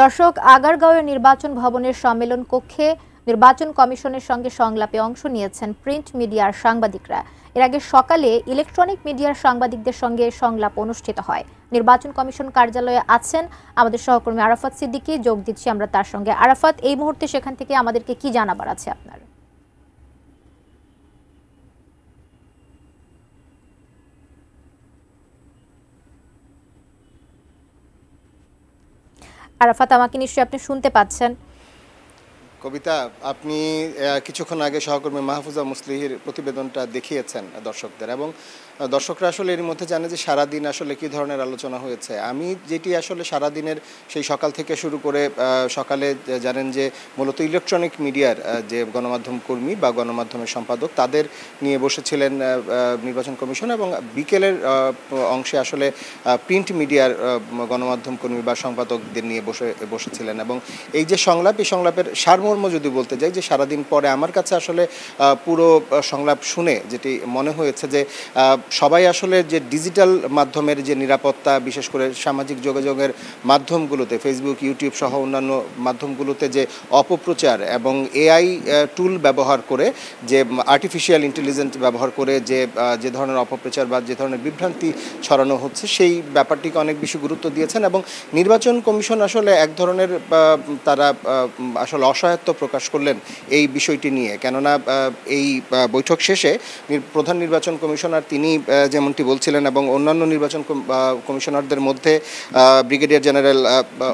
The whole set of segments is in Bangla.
দর্শক, আগারগাঁওয়ের নির্বাচন ভবনের সম্মেলন কক্ষে নির্বাচন কমিশনের সঙ্গে সংলাপে অংশ নিয়েছেন প্রিন্ট মিডিয়ার সাংবাদিকরা। এর আগে সকালে ইলেকট্রনিক মিডিয়ার সাংবাদিকদের সঙ্গে সংলাপ অনুষ্ঠিত হয়। নির্বাচন কমিশন কার্যালয়ে আছেন আমাদের সহকর্মী আরাফাত সিদ্দিকী, যোগ দিচ্ছি আমরা তার সঙ্গে। আরাফাত, এই মুহূর্তে সেখান থেকে আমাদেরকে কি জানাবার আছে আপনার? আরাফাত, আমাকে নিশ্চয়ই আপনি শুনতে পাচ্ছেন? কবিতা, আপনি কিছুক্ষণ আগে সহকর্মী মাহফুজা মুসলিহির প্রতিবেদনটা দেখিয়েছেন দর্শকদের, এবং দর্শকরা আসলে এর মধ্যে জানে যে সারাদিন আসলে কী ধরনের আলোচনা হয়েছে। আমি যেটি আসলে সারাদিনের সেই সকাল থেকে শুরু করে সকালে জানেন যে মূলত ইলেকট্রনিক মিডিয়ার যে গণমাধ্যম কর্মী বা গণমাধ্যমের সম্পাদক তাদের নিয়ে বসেছিলেন নির্বাচন কমিশন, এবং বিকেলের অংশে আসলে প্রিন্ট মিডিয়ার গণমাধ্যম কর্মী বা সম্পাদকদের নিয়ে বসেছিলেন। এবং এই যে সংলাপ, এই সংলাপের সারমর্ম যদি বলতে যাই, যে সারাদিন পরে আমার কাছে আসলে পুরো সংলাপ শুনে যেটি মনে হয়েছে যে সবাই আসলে যে ডিজিটাল মাধ্যমের যে নিরাপত্তা, বিশেষ করে সামাজিক যোগাযোগের মাধ্যমগুলোতে ফেসবুক, ইউটিউব সহ অন্যান্য মাধ্যমগুলোতে যে অপপ্রচার এবং এআই টুল ব্যবহার করে, যে আর্টিফিশিয়াল ইন্টেলিজেন্স ব্যবহার করে যে ধরনের অপপ্রচার বা যে ধরনের বিভ্রান্তি ছড়ানো হচ্ছে, সেই ব্যাপারটিকে অনেক বেশি গুরুত্ব দিয়েছেন। এবং নির্বাচন কমিশন আসলে এক ধরনের তারা আসলে অসহায়ত্ব প্রকাশ করলেন এই বিষয়টি নিয়ে। কেননা এই বৈঠক শেষে প্রধান নির্বাচন কমিশনার তিনি যেমনটি বলছিলেন, এবং অন্যান্য নির্বাচন কমিশনারদের মধ্যে ব্রিগেডিয়ার জেনারেল,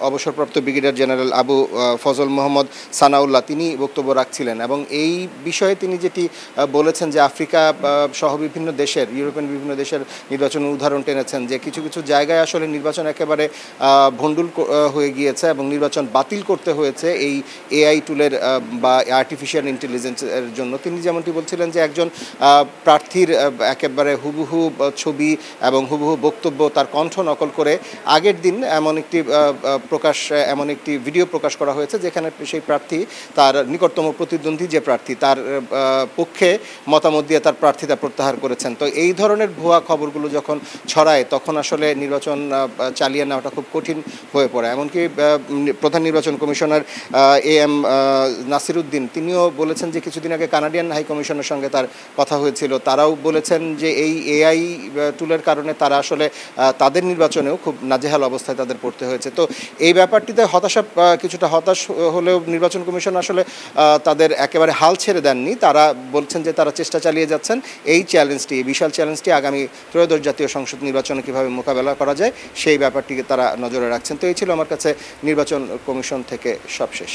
অবসরপ্রাপ্ত ব্রিগেডিয়ার জেনারেল আবু ফজল মোহাম্মদ সানাউল্লাহ, তিনি বক্তব্য রাখছিলেন। এবং এই বিষয়ে তিনি যেটি বলেছেন যে আফ্রিকা সহ বিভিন্ন দেশের, ইউরোপিয়ান বিভিন্ন দেশের নির্বাচনের উদাহরণ টেনেছেন, যে কিছু কিছু জায়গায় আসলে নির্বাচন একেবারে ভণ্ডুল হয়ে গিয়েছে এবং নির্বাচন বাতিল করতে হয়েছে এই এআই টুলের বা আর্টিফিশিয়াল ইন্টেলিজেন্সের জন্য। তিনি যেমনটি বলছিলেন যে একজন প্রার্থীর একেবারে হুবহু ছবি এবং হুবহু বক্তব্য, তার কণ্ঠ নকল করে আগের দিন এমন একটি ভিডিও প্রকাশ করা হয়েছে, যেখানে সেই প্রার্থী তার নিকটতম প্রতিদ্বন্দ্বী যে প্রার্থী, তার পক্ষে মতামত দিয়ে তার প্রার্থিতা প্রত্যাহার করেছেন। তো এই ধরনের ভুয়া খবরগুলো যখন ছড়ায়, তখন আসলে নির্বাচন চালিয়ে নেওয়াটা খুব কঠিন হয়ে পড়ে। এমনকি প্রধান নির্বাচন কমিশনার AM নাসিরউদ্দিন, তিনিও বলেছেন যে কিছুদিন আগে কানাডিয়ান হাই কমিশনের সঙ্গে তার কথা হয়েছিল, তারাও বলেছেন যে এই এআই টুলের কারণে তারা আসলে তাদের নির্বাচনেও খুব নাজেহাল অবস্থায় তাদের পড়তে হয়েছে। তো এই ব্যাপারটিতে কিছুটা হতাশ হলেও নির্বাচন কমিশন আসলে তাদের একেবারে হাল ছেড়ে দেননি। তারা বলছেন যে তারা চেষ্টা চালিয়ে যাচ্ছেন এই বিশাল চ্যালেঞ্জটি আগামী ত্রয়োদশ জাতীয় সংসদ নির্বাচনে কীভাবে মোকাবেলা করা যায়, সেই ব্যাপারটিকে তারা নজরে রাখছেন। তো এই ছিল আমার কাছে নির্বাচন কমিশন থেকে সবশেষ।